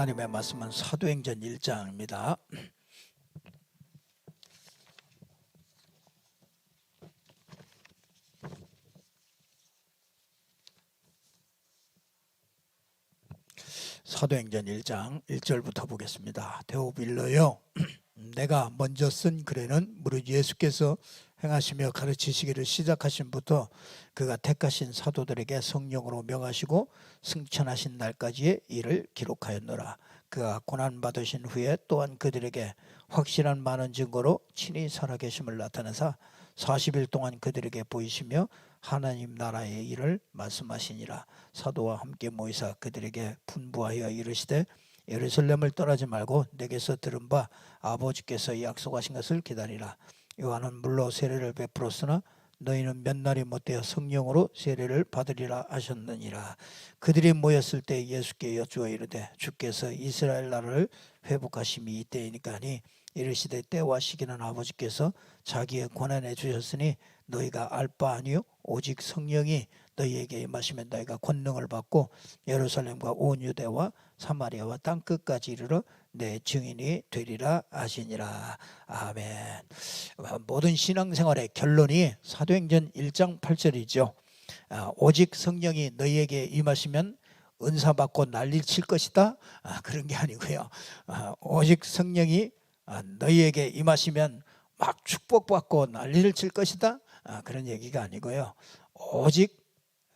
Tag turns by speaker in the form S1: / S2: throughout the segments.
S1: 하나님의 말씀은 사도행전 1장입니다. 사도행전 1장 1절부터 보겠습니다. 데오빌로여, 내가 먼저 쓴 글에는 무릇 예수께서 행하시며 가르치시기를 시작하신부터 그가 택하신 사도들에게 성령으로 명하시고 승천하신 날까지의 일을 기록하였노라. 그가 고난받으신 후에 또한 그들에게 확실한 많은 증거로 친히 살아계심을 나타내사 40일 동안 그들에게 보이시며 하나님 나라의 일을 말씀하시니라. 사도와 함께 모이사 그들에게 분부하여 이르시되 예루살렘을 떠나지 말고 내게서 들은 바 아버지께서 약속하신 것을 기다리라. 요한은 물로 세례를 베풀었으나 너희는 몇 날이 못되어 성령으로 세례를 받으리라 하셨느니라. 그들이 모였을 때 예수께 여쭈어 이르되 주께서 이스라엘 나라를 회복하심이 이때이니까 하니 이르시되 때와 시기는 아버지께서 자기의 권한에 주셨으니 너희가 알 바 아니요 오직 성령이 너희에게 임하시면 너희가 권능을 받고 예루살렘과 온 유대와 사마리아와 땅끝까지 이르러 내 증인이 되리라 하시니라. 아멘. 모든 신앙생활의 결론이 사도행전 1장 8절이죠. 오직 성령이 너희에게 임하시면 은사 받고 난리를 칠 것이다, 그런 게 아니고요. 오직 성령이 너희에게 임하시면 막 축복받고 난리를 칠 것이다, 그런 얘기가 아니고요. 오직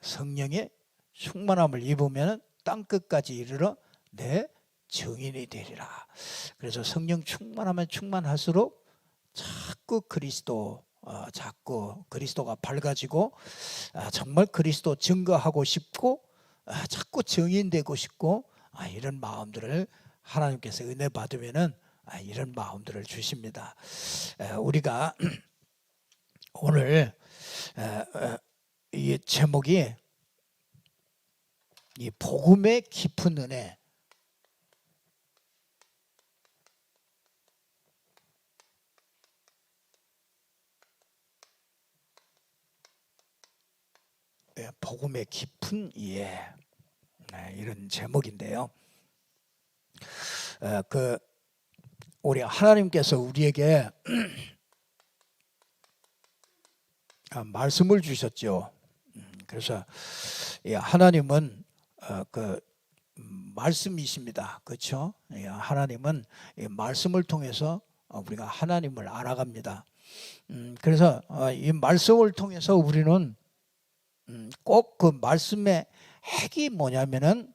S1: 성령의 충만함을 입으면 땅끝까지 이르러 내 증인이 되리라. 그래서 성령 충만하면 충만할수록 자꾸 그리스도가 밝아지고 정말 그리스도 증거하고 싶고 자꾸 증인되고 싶고 이런 마음들을 하나님께서 은혜 받으면은 이런 마음들을 주십니다. 우리가 오늘 이 제목이 이 복음의 깊은 은혜. 복음의 깊은 이해, 이런 제목인데요. 우리 하나님께서 우리에게 말씀을 주셨죠. 그래서 하나님은 말씀이십니다. 그렇죠? 하나님은 말씀을 통해서 우리가 하나님을 알아갑니다. 그래서 이 말씀을 통해서 우리는 꼭 그 말씀의 핵이 뭐냐면은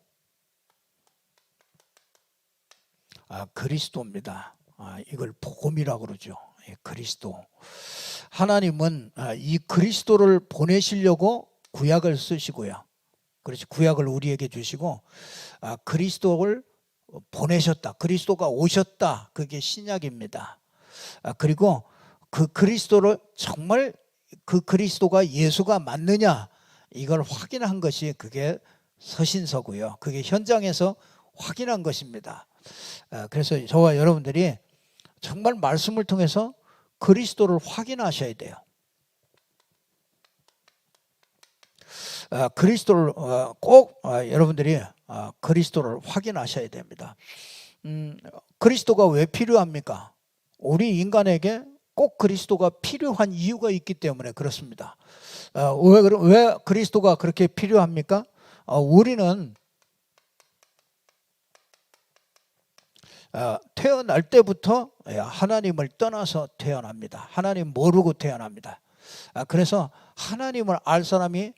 S1: 그리스도입니다. 이걸 복음이라고 그러죠. 그리스도. 하나님은 이 그리스도를 보내시려고 구약을 쓰시고요. 그렇지, 구약을 우리에게 주시고 그리스도를 보내셨다. 그리스도가 오셨다. 그게 신약입니다. 그리고 그 그리스도를 정말 그 그리스도가 예수가 맞느냐, 이걸 확인한 것이 그게 서신서고요. 그게 현장에서 확인한 것입니다. 그래서 저와 여러분들이 정말 말씀을 통해서 그리스도를 확인하셔야 돼요. 그리스도를 꼭 여러분들이 그리스도를 확인하셔야 됩니다. 그리스도가 왜 필요합니까? 우리 인간에게 꼭 그리스도가 필요한 이유가 있기 때문에 그렇습니다. 왜 그리스도가 그렇게 필요합니까? 우리는 태어날 때부터 하나님을 떠나서 태어납니다. 하나님 모르고 태어납니다. 그래서 하나님을 알 사람이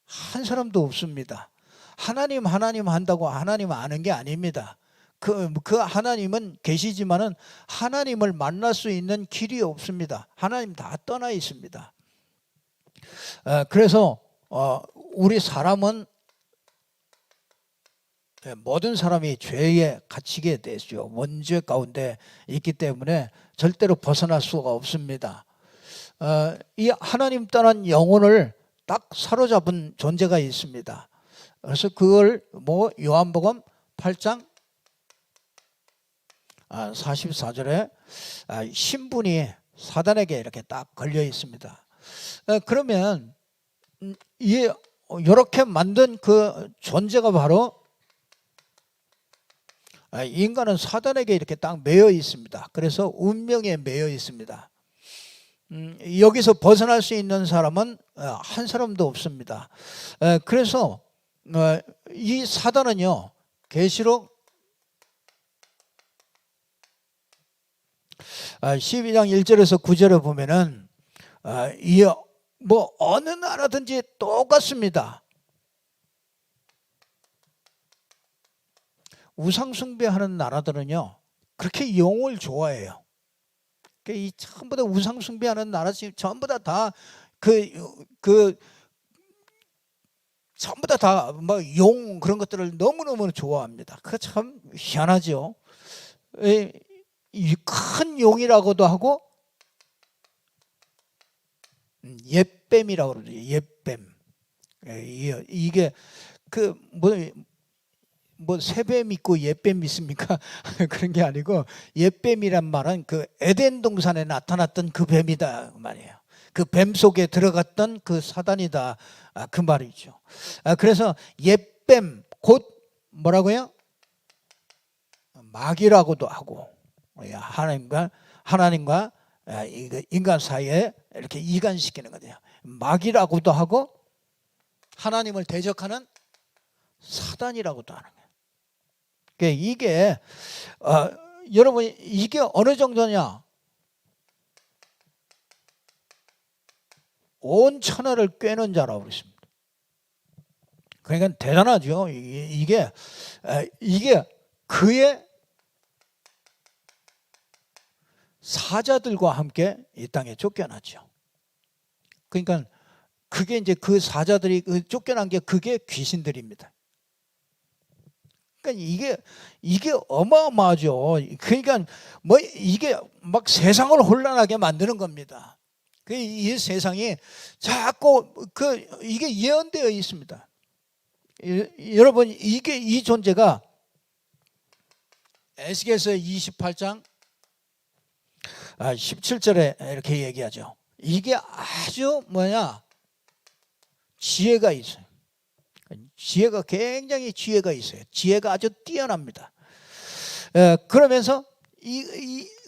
S1: 한 사람도 없습니다. 하나님 한다고 하나님 아는 게 아닙니다. 그 하나님은 계시지만은 하나님을 만날 수 있는 길이 없습니다. 하나님 다 떠나 있습니다. 그래서 우리 사람은 모든 사람이 죄에 갇히게 되죠. 원죄 가운데 있기 때문에 절대로 벗어날 수가 없습니다. 이 하나님 떠난 영혼을 딱 사로잡은 존재가 있습니다. 그래서 그걸 요한복음 8장 44절에 신분이 사단에게 이렇게 딱 걸려 있습니다. 그러면 이렇게 만든 그 존재가 바로 인간은 사단에게 이렇게 딱 매여 있습니다. 그래서 운명에 매여 있습니다. 여기서 벗어날 수 있는 사람은 한 사람도 없습니다. 그래서 이 사단은요, 계시록 12장 1절에서 9절에 보면은 뭐 어느 나라든지 똑같습니다. 우상 숭배하는 나라들은요, 그렇게 영을 좋아해요. 이 전부 다 우상 숭배하는 나라, 전부 다 전부 다 뭐 용 그런 것들을 너무너무 좋아합니다. 그거 참 희한하죠. 이 큰 용이라고도 하고 옛뱀이라고 그러죠. 옛뱀. 이게 뭐 새뱀 있고 옛뱀 있습니까? 그런 게 아니고, 옛뱀이란 말은 그 에덴 동산에 나타났던 그 뱀이다 그 말이에요. 그 뱀 속에 들어갔던 그 사단이다 그 말이죠. 그래서 옛뱀 곧 뭐라고요? 마귀라고도 하고, 하나님과 인간 사이에 이렇게 이간시키는 거예요. 마귀라고도 하고 하나님을 대적하는 사단이라고도 하는 거예요. 이게 여러분, 이게 어느 정도냐? 온 천하를 꿰는 자라고 그랬습니다. 그러니까 대단하죠. 이게 그의 사자들과 함께 이 땅에 쫓겨났죠. 그러니까 그게 이제 그 사자들이 쫓겨난 게 그게 귀신들입니다. 그러니까 이게 어마어마하죠. 그러니까 뭐 이게 막 세상을 혼란하게 만드는 겁니다. 이 세상이 자꾸 이게 예언되어 있습니다. 여러분, 이 존재가 에스겔서 28장 17절에 이렇게 얘기하죠. 이게 아주 지혜가 있어요. 지혜가 굉장히 지혜가 있어요. 지혜가 아주 뛰어납니다. 그러면서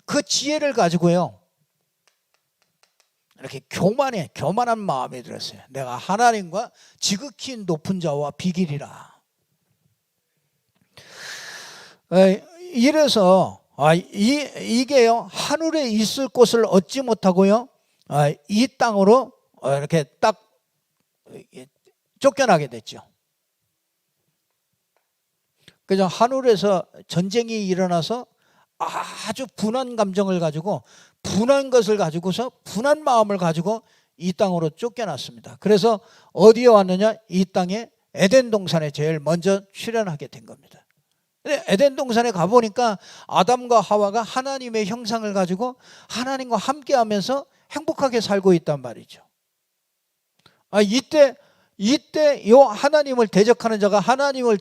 S1: 그 지혜를 가지고요, 이렇게 교만한 마음이 들었어요. 내가 하나님과 지극히 높은 자와 비길이라. 이래서 이게요, 하늘에 있을 곳을 얻지 못하고요, 이 땅으로 이렇게 딱 쫓겨나게 됐죠. 그래서 하늘에서 전쟁이 일어나서 아주 분한 감정을 가지고, 분한 것을 가지고서, 분한 마음을 가지고 이 땅으로 쫓겨났습니다. 그래서 어디에 왔느냐? 이 땅에 에덴 동산에 제일 먼저 출현하게 된 겁니다. 에덴 동산에 가보니까 아담과 하와가 하나님의 형상을 가지고 하나님과 함께하면서 행복하게 살고 있단 말이죠. 이때 요 하나님을 대적하는 자가 하나님을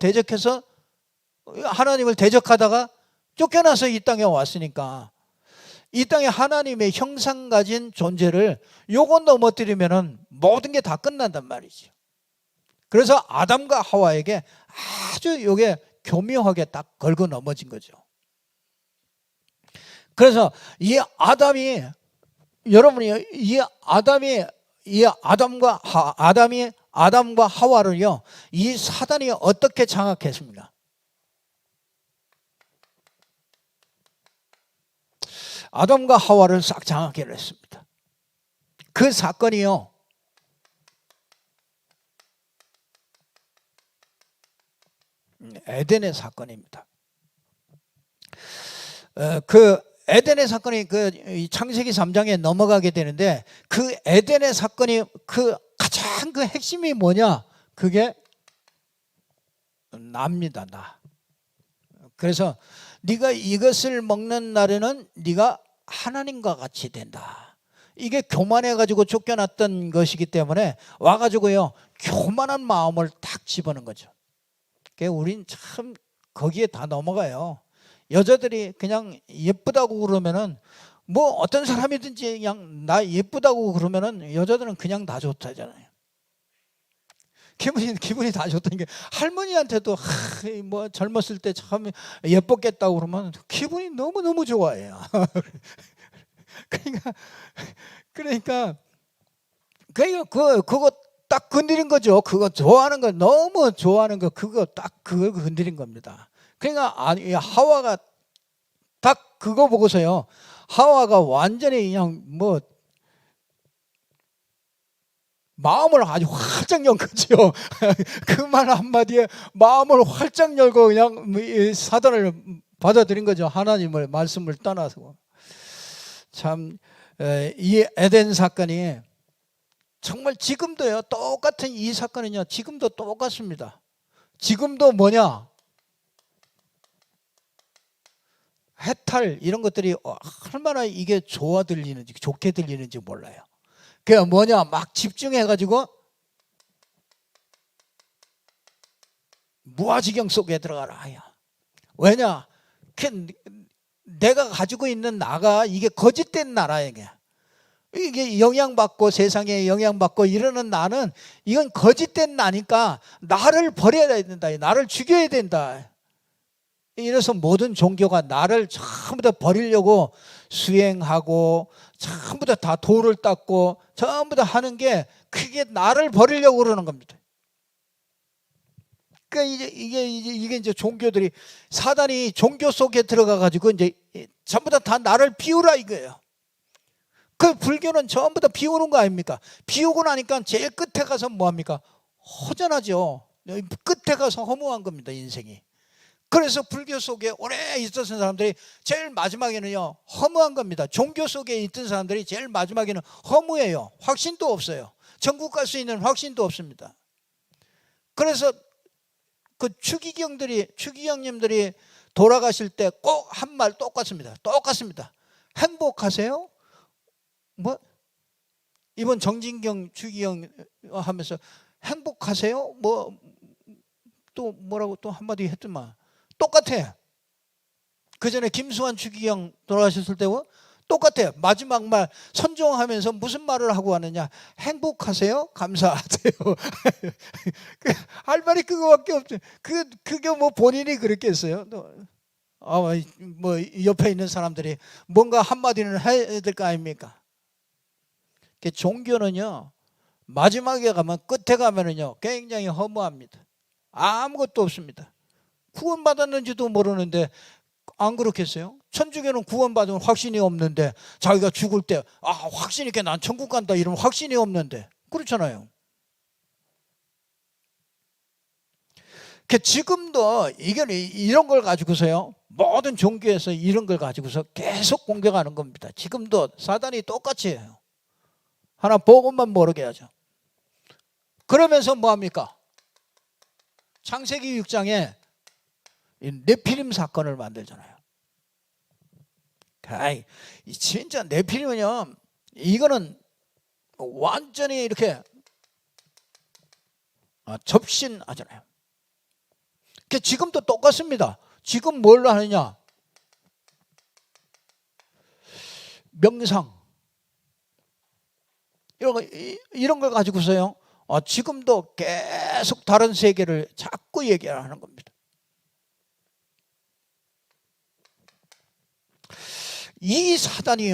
S1: 대적하다가 쫓겨나서 이 땅에 왔으니까, 이 땅에 하나님의 형상 가진 존재를 요건 넘어뜨리면은 모든 게 다 끝난단 말이죠. 그래서 아담과 하와에게 아주 요게 교묘하게 딱 걸고 넘어진 거죠. 그래서 아담과 하와를요, 이 사단이 어떻게 장악했습니까? 아담과 하와를 싹 장악을 했습니다. 그 사건이요, 에덴의 사건입니다. 그 에덴의 사건이 창세기 3장에 넘어가게 되는데, 그 에덴의 사건이 가장 핵심이 뭐냐? 그게 나입니다. 나. 그래서 네가 이것을 먹는 날에는 네가 하나님과 같이 된다. 이게 교만해가지고 쫓겨났던 것이기 때문에 와가지고요, 교만한 마음을 탁 집어넣은 거죠. 우린 참 거기에 다 넘어가요. 여자들이 그냥 예쁘다고 그러면은, 뭐 어떤 사람이든지 그냥 나 예쁘다고 그러면은 여자들은 그냥 다 좋다잖아요. 기분이 다 좋다는 게, 할머니한테도 뭐 젊었을 때 참 예뻤겠다고 그러면 기분이 너무너무 좋아해요. 그러니까 그거 딱 건드린 거죠. 그거 좋아하는 거, 너무 좋아하는 거, 그거 딱 그거 건드린 겁니다. 그러니까 하와가 딱 그거 보고서요, 하와가 완전히 그냥 뭐 마음을 아주 활짝 연 거죠. 그 말 한마디에 마음을 활짝 열고 그냥 사단을 받아들인 거죠. 하나님의 말씀을 떠나서. 참 이 에덴 사건이 정말 지금도요, 똑같은 이 사건은요, 지금도 똑같습니다. 지금도 뭐냐, 해탈 이런 것들이 얼마나 이게 좋아 들리는지, 좋게 들리는지 몰라요. 그게 뭐냐, 막 집중해가지고 무아지경 속에 들어가라. 왜냐, 내가 가지고 있는 나가 이게 거짓된 나라에게, 이게 영향받고 세상에 영향받고 이러는 나는, 이건 거짓된 나니까 나를 버려야 된다, 나를 죽여야 된다. 이래서 모든 종교가 나를 전부 다 버리려고 수행하고 전부 다 돌을 닦고 전부 다 하는 게, 그게 나를 버리려고 그러는 겁니다. 그러니까 이게 이제 종교들이, 사단이 종교 속에 들어가 가지고 이제 전부 다 나를 비우라 이거예요. 그 불교는 전부 다 비우는 거 아닙니까? 비우고 나니까 제일 끝에 가서 뭐 합니까? 허전하죠. 끝에 가서 허무한 겁니다, 인생이. 그래서 불교 속에 오래 있었던 사람들이 제일 마지막에는요, 허무한 겁니다. 종교 속에 있던 사람들이 제일 마지막에는 허무해요. 확신도 없어요. 천국 갈 수 있는 확신도 없습니다. 그래서 그 추기경님들이 돌아가실 때 꼭 한 말 똑같습니다. 행복하세요? 뭐 이번 정진경 추기경 하면서 행복하세요? 뭐 또 뭐라고 또 한마디 했더만 똑같아. 그 전에 김수환 추기경 돌아가셨을 때와 똑같아요. 마지막 말 선종하면서 무슨 말을 하고 하느냐, 행복하세요? 감사하세요. 할 말이 그거밖에 없죠. 그게 뭐 본인이 그렇게 했어요. 뭐 옆에 있는 사람들이 뭔가 한마디는 해야 될 거 아닙니까? 종교는요, 마지막에 가면, 끝에 가면은요, 굉장히 허무합니다. 아무것도 없습니다. 구원받았는지도 모르는데, 안 그렇겠어요? 천주교는 구원받은 확신이 없는데, 자기가 죽을 때 확신 있게 난 천국 간다 이런 확신이 없는데, 그렇잖아요. 지금도 이런 걸 가지고서요, 모든 종교에서 이런 걸 가지고서 계속 공격하는 겁니다. 지금도 사단이 똑같이 해요. 하나 복음만 모르게 하죠. 그러면서 뭐합니까? 창세기 6장에 네피림 사건을 만들잖아요. 진짜 네피림은요, 이거는 완전히 이렇게 접신하잖아요. 지금도 똑같습니다. 지금 뭘 하느냐? 명상 이런 걸 가지고서요, 지금도 계속 다른 세계를 자꾸 얘기하는 겁니다. 이 사단이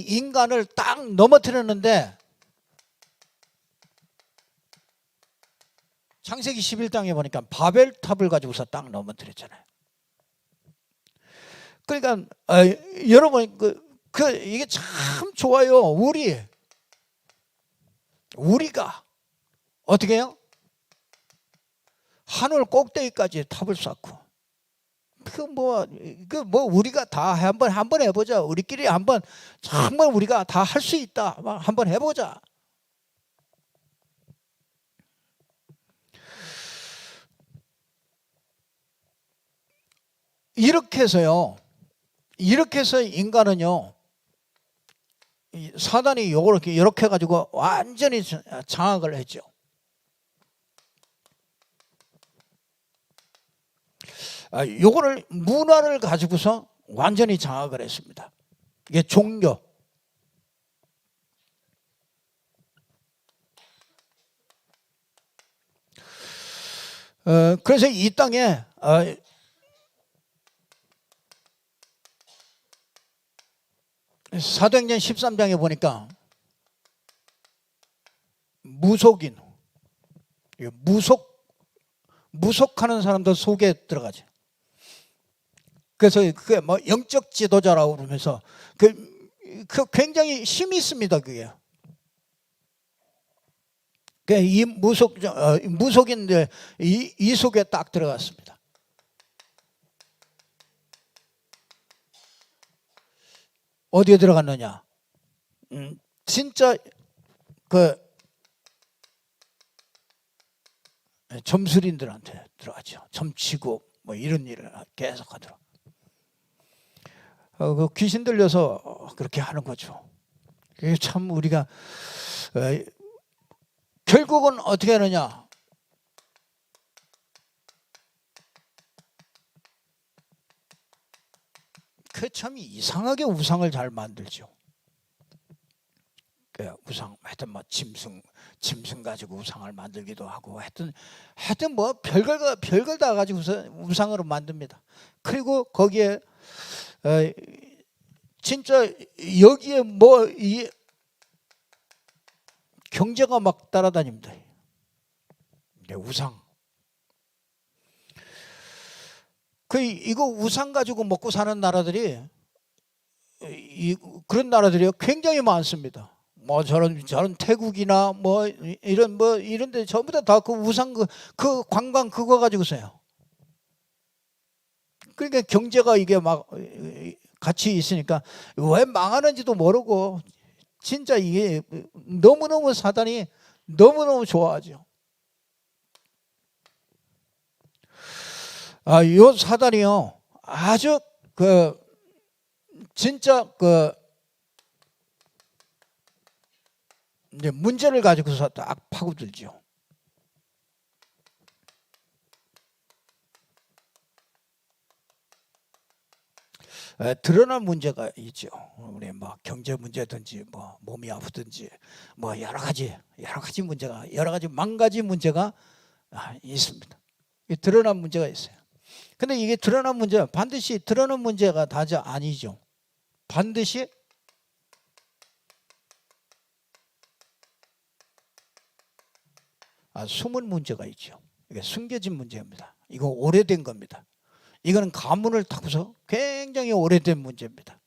S1: 인간을 딱 넘어뜨렸는데, 창세기 11장에 보니까 바벨탑을 가지고서 딱 넘어뜨렸잖아요. 그러니까 여러분 이게 참 좋아요. 우리가 어떻게 해요? 하늘 꼭대기까지 탑을 쌓고, 우리가 다 한번 해보자. 우리끼리 한번 정말 우리가 다 할 수 있다. 한번 해보자. 이렇게 해서 인간은요, 사단이 이렇게 해가지고 완전히 장악을 했죠. 요거를 문화를 가지고서 완전히 장악을 했습니다. 이게 종교. 그래서 이 땅에 사도행전 13장에 보니까 무속인, 무속하는 사람들 속에 들어가죠. 그래서 그게 뭐 영적 지도자라고 그러면서 그 굉장히 힘이 있습니다. 그게. 이 무속인들 이 속에 딱 들어갔습니다. 어디에 들어갔느냐? 진짜 그 점술인들한테 들어갔죠. 점치고 뭐 이런 일을 계속 하더라고요. 그 귀신 들려서 그렇게 하는 거죠. 그게 참 우리가 결국은 어떻게 하느냐? 그 참 이상하게 우상을 잘 만들죠. 그 우상, 하여튼 뭐 짐승 가지고 우상을 만들기도 하고, 하여튼 뭐 별걸 다 가지고 우상으로 만듭니다. 그리고 거기에 진짜 여기에 뭐 이 경제가 막 따라다닙니다. 우상. 이거 우상 가지고 먹고 사는 나라들이 그런 나라들이 굉장히 많습니다. 뭐 저런 태국이나 뭐 이런데 전부 다 그 우상 그 관광 그거 가지고서요. 그러니까 경제가 이게 막 같이 있으니까 왜 망하는지도 모르고 진짜 이게 너무너무 사단이 너무너무 좋아하죠. 요 사단이요 아주 진짜 이제 문제를 가지고서 딱 파고들죠. 드러난 문제가 있죠. 우리 뭐 경제 문제든지 뭐 몸이 아프든지 뭐 여러 가지 문제가 만 가지 문제가 있습니다. 드러난 문제가 있어요. 근데 이게 드러난 문제 반드시 드러난 문제가 다지 아니죠. 반드시 숨은 문제가 있죠. 이게 숨겨진 문제입니다. 이거 오래된 겁니다. 이거는 가문을 타고서 굉장히 오래된 문제입니다.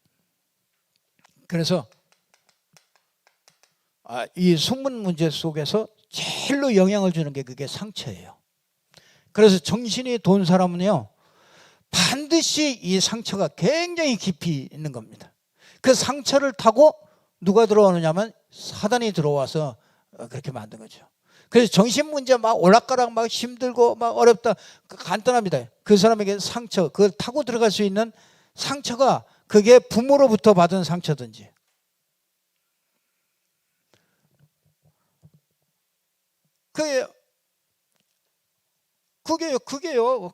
S1: 그래서 이 숨은 문제 속에서 제일로 영향을 주는 게 그게 상처예요. 그래서 정신이 돈 사람은요 반드시 이 상처가 굉장히 깊이 있는 겁니다. 그 상처를 타고 누가 들어오느냐면 사단이 들어와서 그렇게 만든 거죠. 그래서 정신 문제 막 오락가락 막 힘들고 막 어렵다 간단합니다. 그 사람에게 상처 그걸 타고 들어갈 수 있는 상처가 그게 부모로부터 받은 상처든지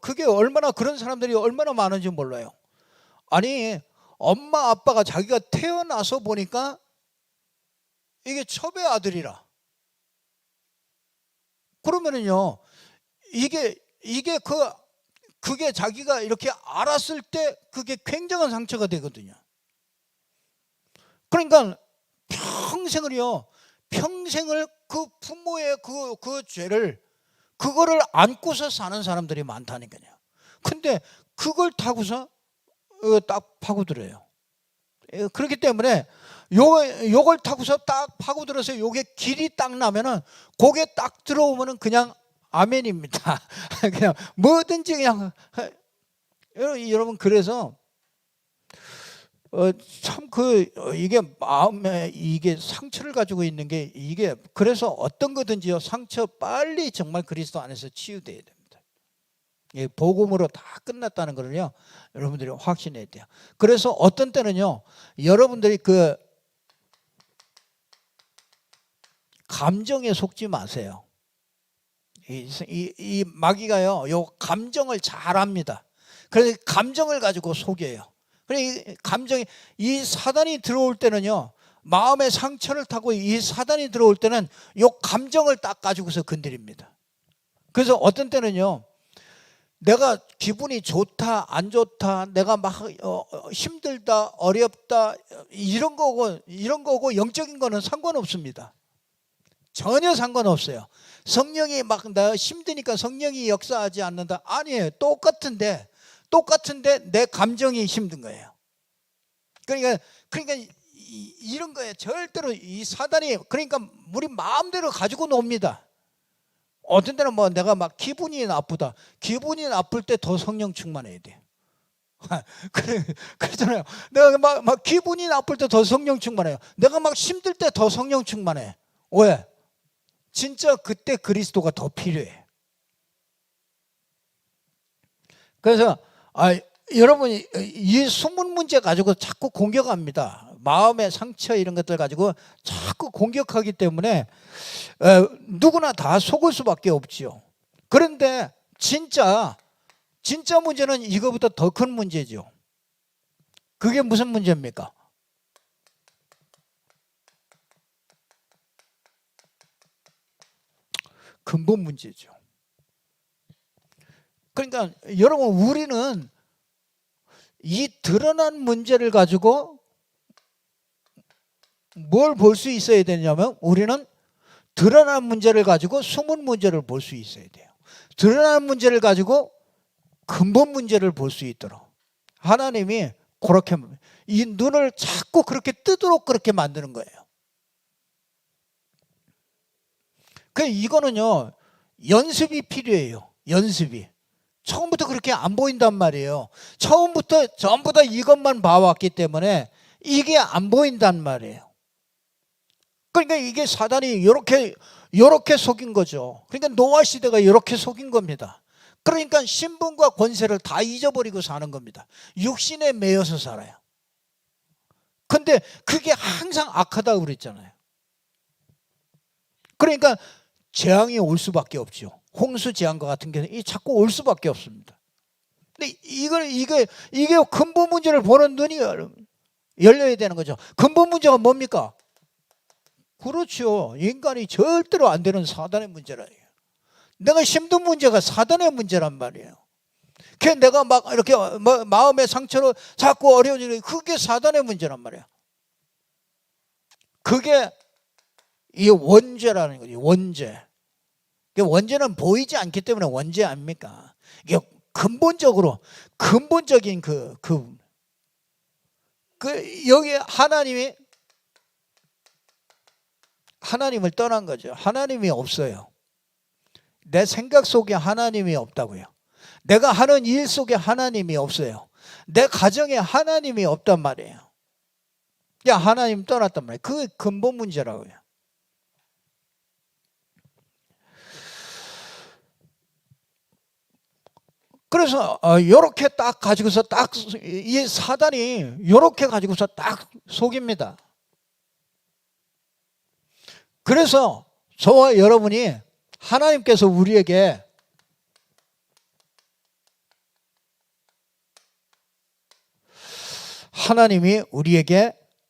S1: 그게 얼마나 그런 사람들이 얼마나 많은지 몰라요. 아니 엄마 아빠가 자기가 태어나서 보니까 이게 첩의 아들이라 그러면은요 그게 자기가 이렇게 알았을 때 그게 굉장한 상처가 되거든요. 그러니까 평생을 그 부모의 그 죄를 그거를 안고서 사는 사람들이 많다니까요. 근데 그걸 타고서 딱 파고들어요. 그렇기 때문에 요걸 타고서 딱 파고들어서 요게 길이 딱 나면은 고개 딱 들어오면은 그냥 아멘입니다. 그냥 뭐든지 그냥 여러분 그래서 참 이게 마음에 이게 상처를 가지고 있는 게 이게 그래서 어떤 거든지요 상처 빨리 정말 그리스도 안에서 치유돼야 됩니다. 예, 복음으로 다 끝났다는 거를요 여러분들이 확신해야 돼요. 그래서 어떤 때는요 여러분들이 감정에 속지 마세요. 이 마귀가요 요 감정을 잘 압니다. 그래서 감정을 가지고 속여요. 이 사단이 들어올 때는요 마음의 상처를 타고 이 사단이 들어올 때는 이 감정을 딱 가지고서 건드립니다. 그래서 어떤 때는요 내가 기분이 좋다 안 좋다, 내가 막 힘들다 어렵다, 이런 거고 영적인 거는 상관없습니다. 전혀 상관없어요. 성령이 막 나 힘드니까 성령이 역사하지 않는다, 아니에요. 똑같은데 내 감정이 힘든 거예요. 그러니까 이런 거에 절대로 이 사단이, 그러니까 우리 마음대로 가지고 놉니다. 어떤 때는 뭐 내가 막 기분이 나쁘다, 기분이 나쁠 때 더 성령 충만해야 돼요. 그러잖아요. 내가 막 기분이 나쁠 때 더 성령 충만해요. 내가 막 힘들 때 더 성령 충만해. 왜? 진짜 그때 그리스도가 더 필요해. 그래서 여러분이 이 숨은 문제 가지고 자꾸 공격합니다. 마음의 상처 이런 것들 가지고 자꾸 공격하기 때문에 누구나 다 속을 수밖에 없지요. 그런데 진짜 문제는 이거보다 더 큰 문제죠. 그게 무슨 문제입니까? 근본 문제죠. 그러니까 여러분, 우리는 이 드러난 문제를 가지고 뭘 볼 수 있어야 되냐면, 우리는 드러난 문제를 가지고 숨은 문제를 볼 수 있어야 돼요. 드러난 문제를 가지고 근본 문제를 볼 수 있도록 하나님이 그렇게 이 눈을 자꾸 그렇게 뜨도록 그렇게 만드는 거예요. 이거는요, 연습이 필요해요. 연습이. 처음부터 그렇게 안 보인단 말이에요. 처음부터 전부 다 이것만 봐왔기 때문에 이게 안 보인단 말이에요. 그러니까 이게 사단이 이렇게 속인 거죠. 그러니까 노아 시대가 이렇게 속인 겁니다. 그러니까 신분과 권세를 다 잊어버리고 사는 겁니다. 육신에 매여서 살아요. 근데 그게 항상 악하다고 그랬잖아요. 그러니까 재앙이 올 수밖에 없죠. 홍수 재앙과 같은 경우는 자꾸 올 수밖에 없습니다. 근데 이게 근본 문제를 보는 눈이 열려야 되는 거죠. 근본 문제가 뭡니까? 그렇죠. 인간이 절대로 안 되는 사단의 문제라요. 내가 힘든 문제가 사단의 문제란 말이에요. 내가 막 이렇게 마음의 상처로 자꾸 어려워지는, 그게 사단의 문제란 말이에요. 그게 이 원죄라는 거죠. 원죄. 원죄는 보이지 않기 때문에 원죄 아닙니까? 이게 근본적인 여기 하나님을 떠난 거죠. 하나님이 없어요. 내 생각 속에 하나님이 없다고요. 내가 하는 일 속에 하나님이 없어요. 내 가정에 하나님이 없단 말이에요. 하나님 떠났단 말이에요. 그게 근본 문제라고요. 그래서 이렇게 딱 가지고서 이 사단이 이렇게 가지고서 딱 속입니다. 그래서 저와 여러분이, 하나님께서 우리에게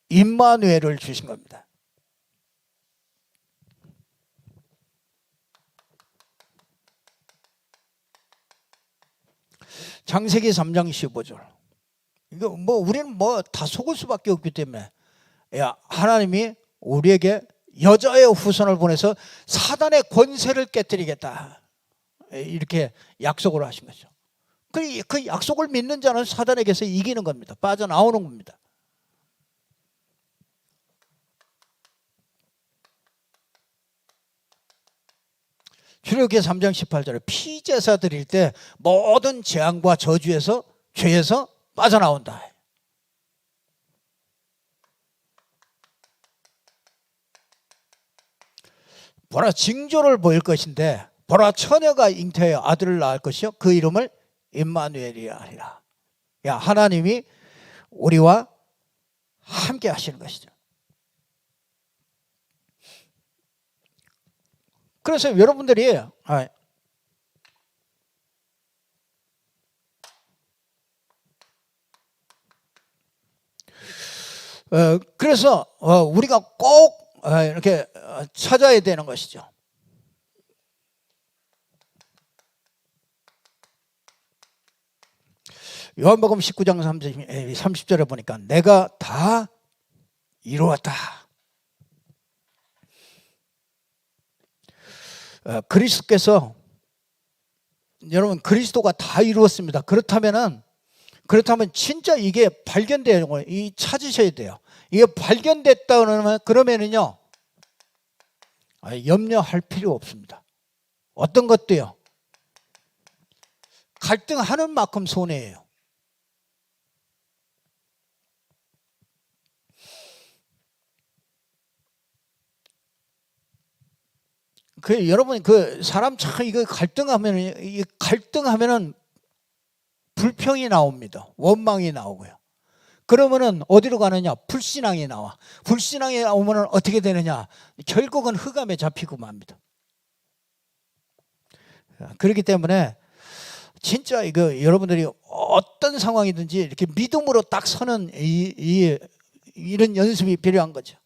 S1: 임마누엘을 주신 겁니다. 창세기 3장 15절. 이거 우리는 다 속을 수밖에 없기 때문에, 하나님이 우리에게 여자의 후손을 보내서 사단의 권세를 깨뜨리겠다, 이렇게 약속을 하신 거죠. 그 약속을 믿는 자는 사단에게서 이기는 겁니다. 빠져나오는 겁니다. 출애굽기 3장 18절에 피제사 드릴 때 모든 재앙과 저주에서, 죄에서 빠져나온다. 보라, 징조를 보일 것인데, 보라, 처녀가 잉태하여 아들을 낳을 것이요 그 이름을 임마누엘이라 하리라. 하나님이 우리와 함께 하시는 것이죠. 그래서 여러분들이 그래서 우리가 꼭 이렇게 찾아야 되는 것이죠. 요한복음 19장 30절에 보니까 내가 다 이루었다. 그리스도께서, 여러분, 그리스도가 다 이루었습니다. 그렇다면 진짜 이게 발견돼요. 이 찾으셔야 돼요. 이게 발견됐다 그러면은요, 염려할 필요 없습니다. 어떤 것도요, 갈등하는 만큼 손해예요. 여러분, 사람 참 이거 갈등하면은 불평이 나옵니다. 원망이 나오고요. 그러면은 어디로 가느냐? 불신앙이 나와. 불신앙이 나오면은 어떻게 되느냐? 결국은 흑암에 잡히고 맙니다. 그렇기 때문에 진짜 이거 여러분들이 어떤 상황이든지 이렇게 믿음으로 딱 서는 이런 연습이 필요한 거죠.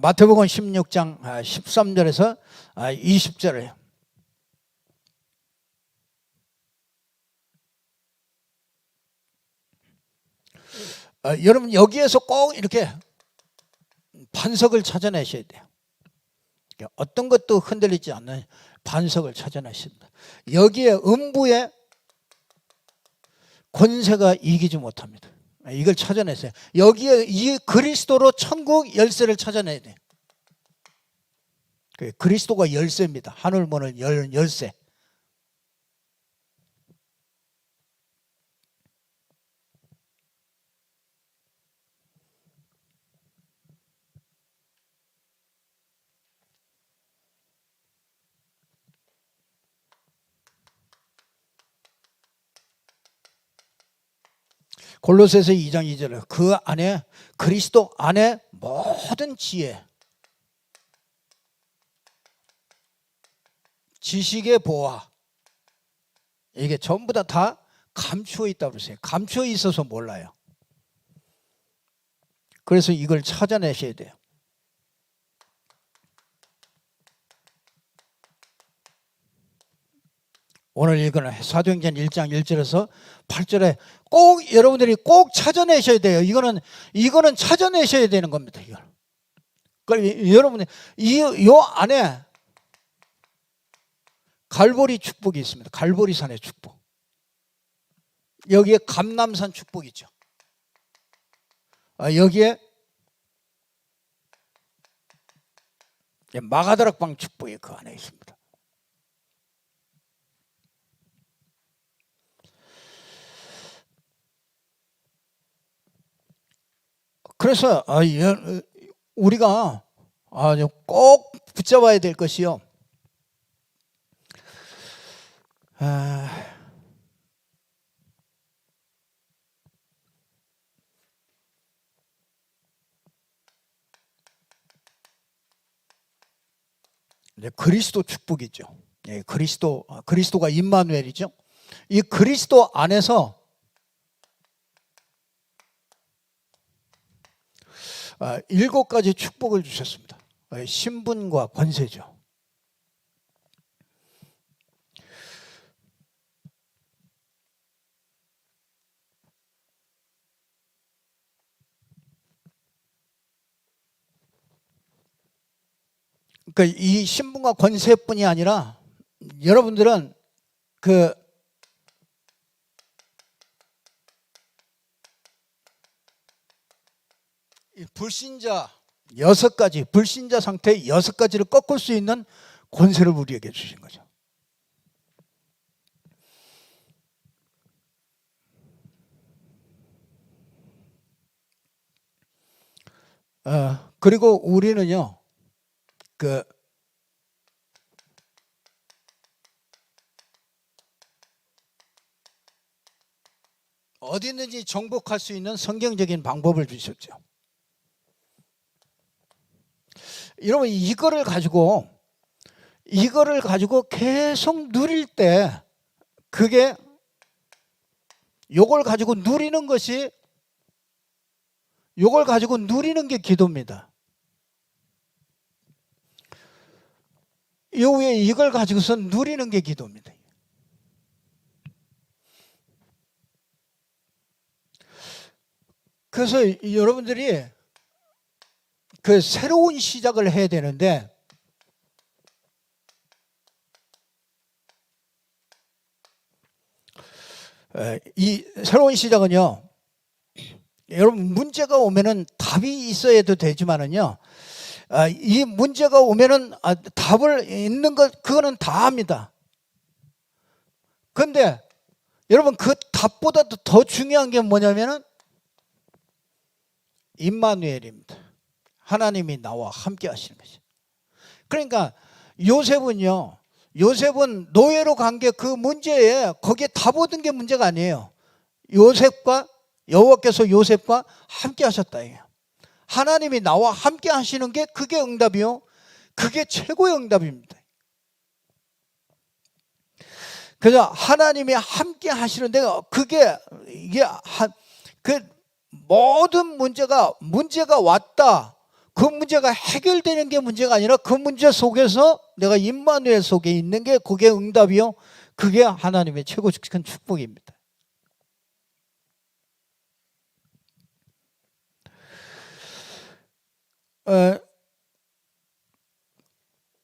S1: 마태복음 16장 13절에서 20절에 여러분, 여기에서 꼭 이렇게 반석을 찾아내셔야 돼요. 어떤 것도 흔들리지 않는 반석을 찾아내십니다. 여기에 음부의 권세가 이기지 못합니다. 이걸 찾아내세요. 여기에 이 그리스도로 천국 열쇠를 찾아내야 돼요. 그리스도가 열쇠입니다. 하늘문을 여는 열쇠. 골로새서 2장 2절에 그 안에, 그리스도 안에 모든 지혜, 지식의 보화, 이게 전부 다 감추어 있다고 그러세요. 감추어 있어서 몰라요. 그래서 이걸 찾아내셔야 돼요. 오늘 읽은 사도행전 1장 1절에서 8절에 꼭 여러분들이 꼭 찾아내셔야 돼요. 이거는 찾아내셔야 되는 겁니다. 이걸. 그럼 여러분이 요 안에 갈보리 축복이 있습니다. 갈보리산의 축복. 여기에 감람산 축복이 있죠. 여기에 마가다락방 축복이 그 안에 있습니다. 그래서 우리가 꼭 붙잡아야 될 것이요, 그리스도 축복이죠. 그리스도가 임마누엘이죠. 이 그리스도 안에서 일곱 가지 축복을 주셨습니다. 신분과 권세죠. 그러니까 이 신분과 권세뿐이 아니라 여러분들은 불신자 6가지, 불신자 상태 6가지를 꺾을 수 있는 권세를 우리에게 주신 거죠. 그리고 우리는요, 어디든지 정복할 수 있는 성경적인 방법을 주셨죠. 여러분, 이거를 가지고 계속 누릴 때, 요걸 가지고 누리는 게 기도입니다. 위에 이걸 가지고서 누리는 게 기도입니다. 그래서 여러분들이 그 새로운 시작을 해야 되는데, 이 새로운 시작은요, 여러분 문제가 오면은 답이 있어야도 되지만은요, 이 문제가 오면은 답을 있는 것 그거는 다 합니다. 그런데 여러분 그 답보다도 더 중요한 게 뭐냐면은 임마누엘입니다. 하나님이 나와 함께 하시는 것이죠. 그러니까 요셉은 노예로 간 게 그 문제에 거기에 답 얻은 게 문제가 아니에요. 여호와께서 요셉과 함께 하셨다. 하나님이 나와 함께 하시는 게 그게 응답이요. 그게 최고의 응답입니다. 그래서 하나님이 함께 하시는데 그 모든 문제가 왔다. 그 문제가 해결되는 게 문제가 아니라 그 문제 속에서 내가 임마누엘 속에 있는 게 그게 응답이요. 그게 하나님의 최고 큰 축복입니다.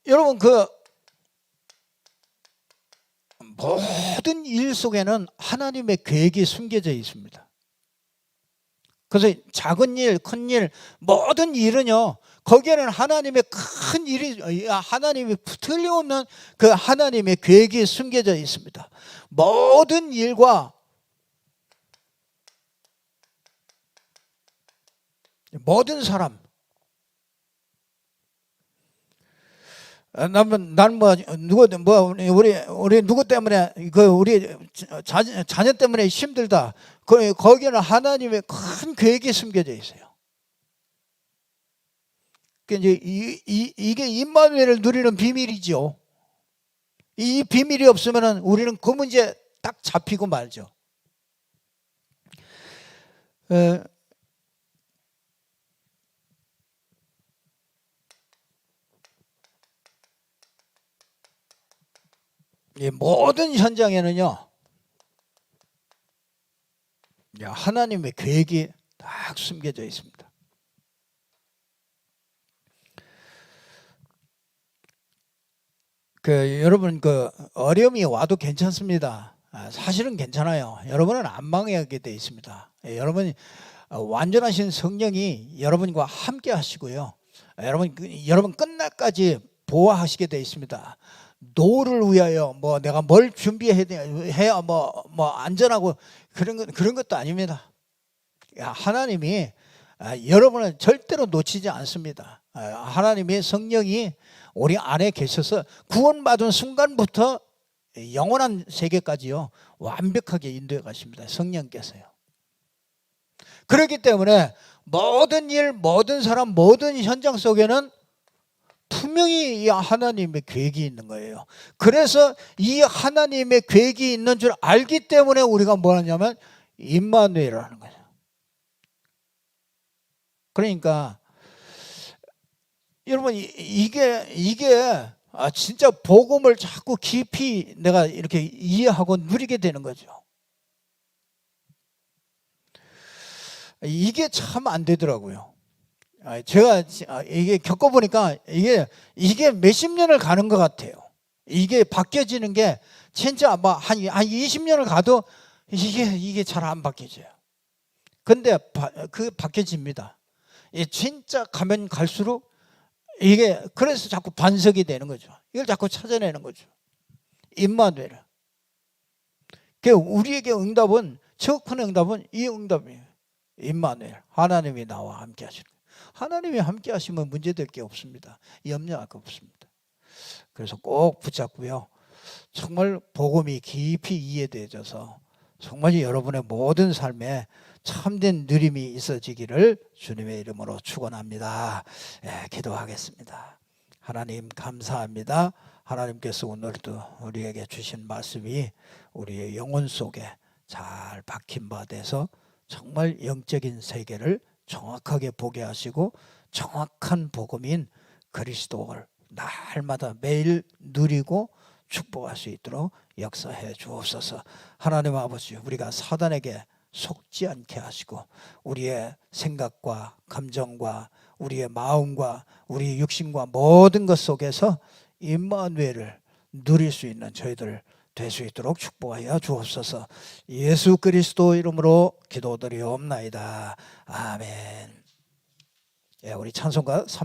S1: 여러분 그 모든 일 속에는 하나님의 계획이 숨겨져 있습니다. 그래서 작은 일, 큰 일, 모든 일은요, 거기에는 하나님의 큰 일이, 하나님이 틀림없는 그 하나님의 계획이 숨겨져 있습니다. 모든 일과 모든 사람, 우리 누구 때문에 우리 자녀 때문에 힘들다. 거기에는 하나님의 큰 계획이 숨겨져 있어요. 이제 이게 임마누엘을 누리는 비밀이죠. 이 비밀이 없으면은 우리는 그 문제 딱 잡히고 말죠. 이 모든 현장에는요, 하나님의 계획이 딱 숨겨져 있습니다. 여러분 어려움이 와도 괜찮습니다. 사실은 괜찮아요. 여러분은 안 망하게 돼 있습니다. 여러분이 완전하신 성령이 여러분과 함께 하시고요. 여러분 끝날까지 보호하시게 돼 있습니다. 노를 위하여 내가 뭘 준비해야 안전하고 그런 것도 아닙니다. 하나님이 여러분을 절대로 놓치지 않습니다. 하나님의 성령이 우리 안에 계셔서 구원받은 순간부터 영원한 세계까지요 완벽하게 인도해 가십니다. 성령께서요. 그렇기 때문에 모든 일, 모든 사람, 모든 현장 속에는 분명히 이 하나님의 계획이 있는 거예요. 그래서 이 하나님의 계획이 있는 줄 알기 때문에 우리가 뭐 하냐면 임마누엘을 하는 거예요. 그러니까 여러분 이게 진짜 복음을 자꾸 깊이 내가 이렇게 이해하고 누리게 되는 거죠. 이게 참 안 되더라고요. 제가 이게 겪어보니까 이게 몇십 년을 가는 것 같아요. 이게 바뀌어지는 게 진짜 한 20년을 가도 이게 잘 안 바뀌어져요. 근데 바뀌어집니다. 진짜 가면 갈수록 그래서 자꾸 반석이 되는 거죠. 이걸 자꾸 찾아내는 거죠. 임마누엘. 우리에게 응답은, 저 큰 응답은 이 응답이에요. 임마누엘. 하나님이 나와 함께 하시는 거예요. 하나님이 함께 하시면 문제될 게 없습니다. 염려할 거 없습니다. 그래서 꼭 붙잡고요. 정말 복음이 깊이 이해되어져서 정말 여러분의 모든 삶에 참된 누림이 있어지기를 주님의 이름으로 축원합니다. 기도하겠습니다. 하나님 감사합니다. 하나님께서 오늘도 우리에게 주신 말씀이 우리의 영혼 속에 잘 박힌 바 돼서 정말 영적인 세계를 정확하게 보게 하시고 정확한 복음인 그리스도를 날마다 매일 누리고 축복할 수 있도록 역사해 주옵소서. 하나님 아버지, 우리가 사단에게 속지 않게 하시고 우리의 생각과 감정과 우리의 마음과 우리 육신과 모든 것 속에서 임마누엘을 누릴 수 있는 저희들 될 수 있도록 축복하여 주옵소서. 예수 그리스도 이름으로 기도드리옵나이다. 아멘. 우리 찬송가